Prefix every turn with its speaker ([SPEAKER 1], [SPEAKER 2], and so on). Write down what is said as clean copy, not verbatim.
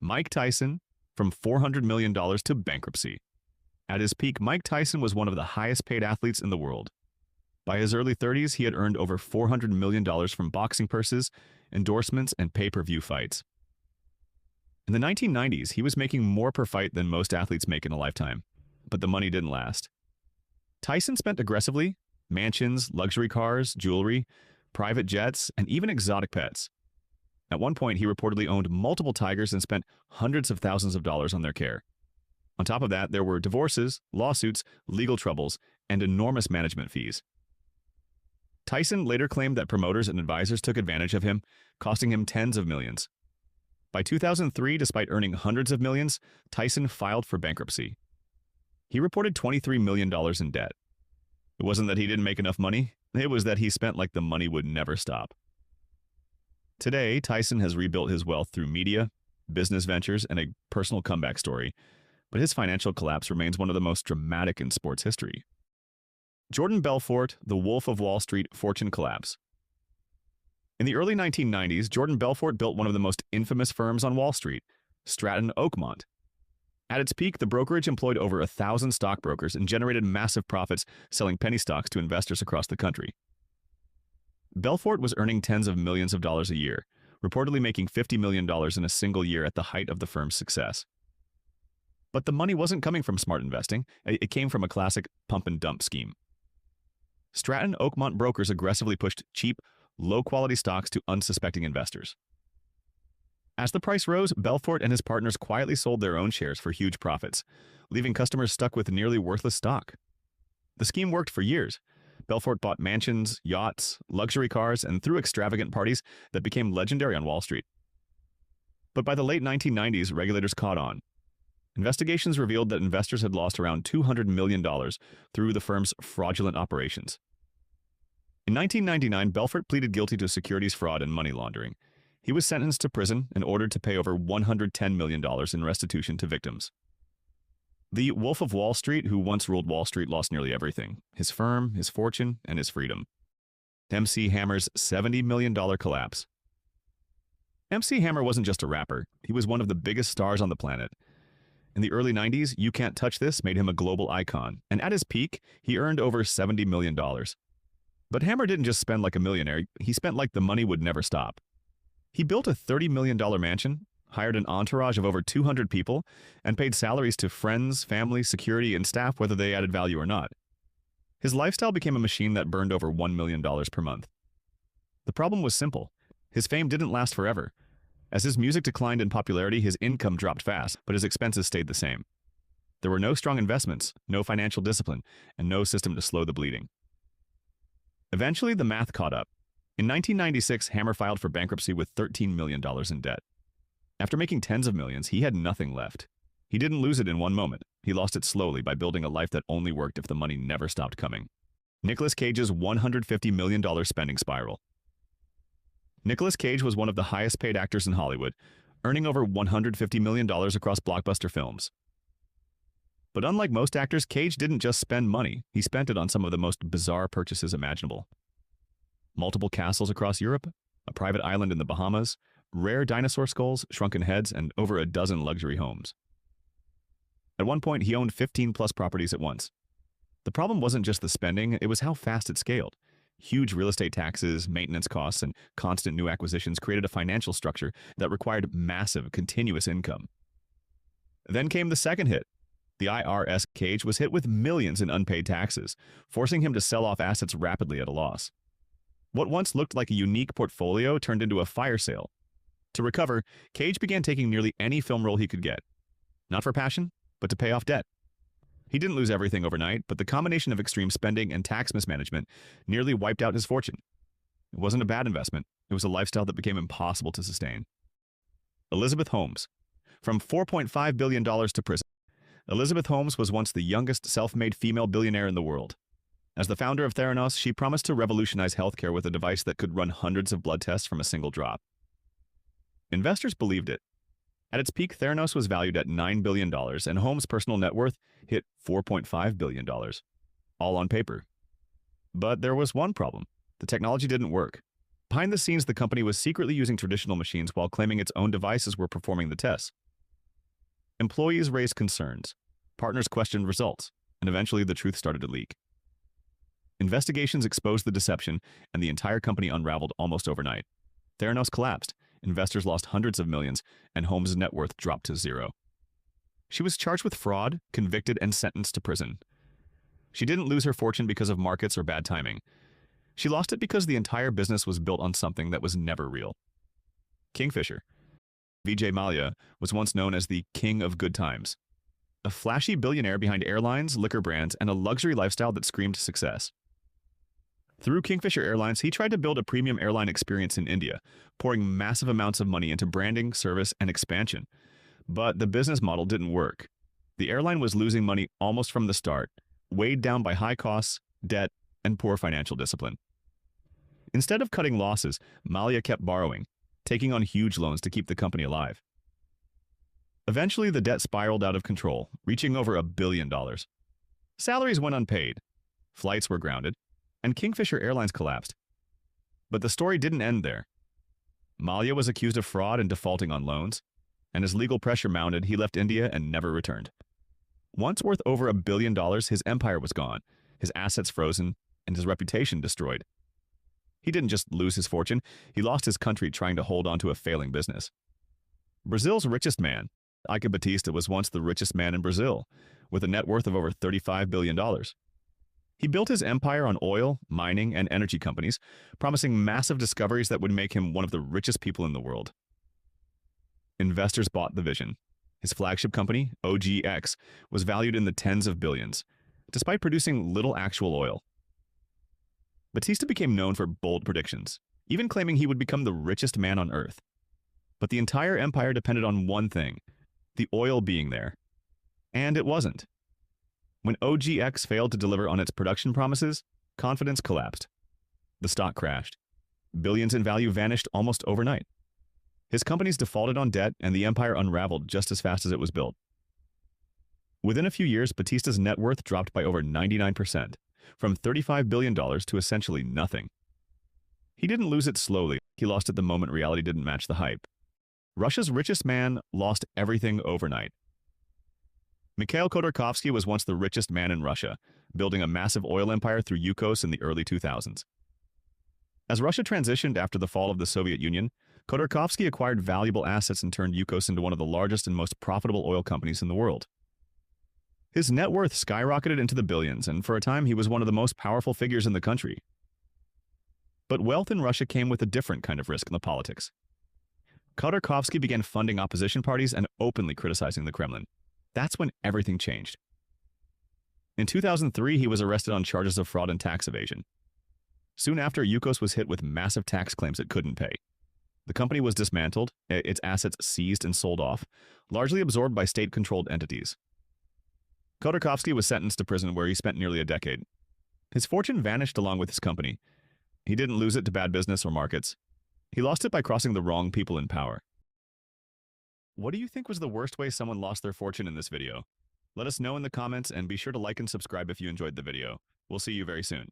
[SPEAKER 1] Mike Tyson from $400 million to bankruptcy. At his peak, Mike Tyson was one of the highest-paid athletes in the world. By his early 30s, he had earned over $400 million from boxing purses, endorsements, and pay-per-view fights. In the 1990s, he was making more per fight than most athletes make in a lifetime, but the money didn't last. Tyson spent aggressively: mansions, luxury cars, jewelry, private jets, and even exotic pets. At one point, he reportedly owned multiple tigers and spent hundreds of thousands of dollars on their care. On top of that, there were divorces, lawsuits, legal troubles, and enormous management fees. Tyson later claimed that promoters and advisors took advantage of him, costing him tens of millions. By 2003, despite earning hundreds of millions, Tyson filed for bankruptcy. He reported $23 million in debt. It wasn't that he didn't make enough money, it was that he spent like the money would never stop. Today, Tyson has rebuilt his wealth through media, business ventures, and a personal comeback story, but his financial collapse remains one of the most dramatic in sports history. Jordan Belfort, the Wolf of Wall Street fortune collapse. In the early 1990s, Jordan Belfort built one of the most infamous firms on Wall Street, Stratton Oakmont. At its peak, the brokerage employed over 1,000 stockbrokers and generated massive profits selling penny stocks to investors across the country. Belfort was earning tens of millions of dollars a year, reportedly making $50 million in a single year at the height of the firm's success. But the money wasn't coming from smart investing, it came from a classic pump-and-dump scheme. Stratton Oakmont brokers aggressively pushed cheap, low-quality stocks to unsuspecting investors. As the price rose, Belfort and his partners quietly sold their own shares for huge profits, leaving customers stuck with nearly worthless stock. The scheme worked for years. Belfort bought mansions, yachts, luxury cars, and threw extravagant parties that became legendary on Wall Street. But by the late 1990s, regulators caught on. Investigations revealed that investors had lost around $200 million through the firm's fraudulent operations. In 1999, Belfort pleaded guilty to securities fraud and money laundering. He was sentenced to prison and ordered to pay over $110 million in restitution to victims. The Wolf of Wall Street, who once ruled Wall Street, lost nearly everything: his firm, his fortune, and his freedom. MC Hammer's $70 million collapse. MC Hammer wasn't just a rapper, he was one of the biggest stars on the planet. In the early 90s, You Can't Touch This made him a global icon, and at his peak, he earned over $70 million. But Hammer didn't just spend like a millionaire, he spent like the money would never stop. He built a $30 million mansion, hired an entourage of over 200 people, and paid salaries to friends, family, security, and staff whether they added value or not. His lifestyle became a machine that burned over $1 million per month. The problem was simple. His fame didn't last forever. As his music declined in popularity, his income dropped fast, but his expenses stayed the same. There were no strong investments, no financial discipline, and no system to slow the bleeding. Eventually, the math caught up. In 1996, Hammer filed for bankruptcy with $13 million in debt. After making tens of millions, he had nothing left. He didn't lose it in one moment. He lost it slowly by building a life that only worked if the money never stopped coming. Nicolas Cage's $150 million spending spiral. Nicolas Cage was one of the highest-paid actors in Hollywood, earning over $150 million across blockbuster films. But unlike most actors, Cage didn't just spend money, he spent it on some of the most bizarre purchases imaginable. Multiple castles across Europe, a private island in the Bahamas, rare dinosaur skulls, shrunken heads, and over a dozen luxury homes. At one point, he owned 15-plus properties at once. The problem wasn't just the spending, it was how fast it scaled. Huge real estate taxes, maintenance costs, and constant new acquisitions created a financial structure that required massive, continuous income. Then came the second hit. The IRS. Cage was hit with millions in unpaid taxes, forcing him to sell off assets rapidly at a loss. What once looked like a unique portfolio turned into a fire sale. To recover, Cage began taking nearly any film role he could get. Not for passion, but to pay off debt. He didn't lose everything overnight, but the combination of extreme spending and tax mismanagement nearly wiped out his fortune. It wasn't a bad investment. It was a lifestyle that became impossible to sustain. Elizabeth Holmes. From $4.5 billion to prison. Elizabeth Holmes was once the youngest self-made female billionaire in the world. As the founder of Theranos, she promised to revolutionize healthcare with a device that could run hundreds of blood tests from a single drop. Investors believed it. At its peak, Theranos was valued at $9 billion, and Holmes' personal net worth hit $4.5 billion, all on paper. But there was one problem. The technology didn't work. Behind the scenes, the company was secretly using traditional machines while claiming its own devices were performing the tests. Employees raised concerns, partners questioned results, and eventually the truth started to leak. Investigations exposed the deception, and the entire company unraveled almost overnight. Theranos collapsed, investors lost hundreds of millions, and Holmes' net worth dropped to zero. She was charged with fraud, convicted, and sentenced to prison. She didn't lose her fortune because of markets or bad timing. She lost it because the entire business was built on something that was never real. Kingfisher. Vijay Mallya was once known as the king of good times, a flashy billionaire behind airlines, liquor brands, and a luxury lifestyle that screamed success. Through Kingfisher Airlines, he tried to build a premium airline experience in India, pouring massive amounts of money into branding, service, and expansion. But the business model didn't work. The airline was losing money almost from the start, weighed down by high costs, debt, and poor financial discipline. Instead of cutting losses, Mallya kept borrowing, taking on huge loans to keep the company alive. Eventually, the debt spiraled out of control, reaching over $1 billion. Salaries went unpaid, flights were grounded, and Kingfisher Airlines collapsed. But the story didn't end there. Mallya was accused of fraud and defaulting on loans, and as legal pressure mounted, he left India and never returned. Once worth over $1 billion, his empire was gone, his assets frozen, and his reputation destroyed. He didn't just lose his fortune, he lost his country trying to hold on to a failing business. Brazil's richest man, Eike Batista, was once the richest man in Brazil, with a net worth of over $35 billion. He built his empire on oil, mining, and energy companies, promising massive discoveries that would make him one of the richest people in the world. Investors bought the vision. His flagship company, OGX, was valued in the tens of billions, despite producing little actual oil. Batista became known for bold predictions, even claiming he would become the richest man on Earth. But the entire empire depended on one thing: the oil being there. And it wasn't. When OGX failed to deliver on its production promises, confidence collapsed. The stock crashed. Billions in value vanished almost overnight. His companies defaulted on debt, and the empire unraveled just as fast as it was built. Within a few years, Batista's net worth dropped by over 99%, from $35 billion to essentially nothing. He didn't lose it slowly. He lost it the moment reality didn't match the hype. Russia's richest man lost everything overnight. Mikhail Khodorkovsky was once the richest man in Russia, building a massive oil empire through Yukos in the early 2000s. As Russia transitioned after the fall of the Soviet Union, Khodorkovsky acquired valuable assets and turned Yukos into one of the largest and most profitable oil companies in the world. His net worth skyrocketed into the billions, and for a time he was one of the most powerful figures in the country. But wealth in Russia came with a different kind of risk in the politics. Khodorkovsky began funding opposition parties and openly criticizing the Kremlin. That's when everything changed. In 2003, he was arrested on charges of fraud and tax evasion. Soon after, Yukos was hit with massive tax claims it couldn't pay. The company was dismantled, its assets seized and sold off, largely absorbed by state-controlled entities. Khodorkovsky was sentenced to prison where he spent nearly a decade. His fortune vanished along with his company. He didn't lose it to bad business or markets. He lost it by crossing the wrong people in power. What do you think was the worst way someone lost their fortune in this video? Let us know in the comments, and be sure to like and subscribe if you enjoyed the video. We'll see you very soon.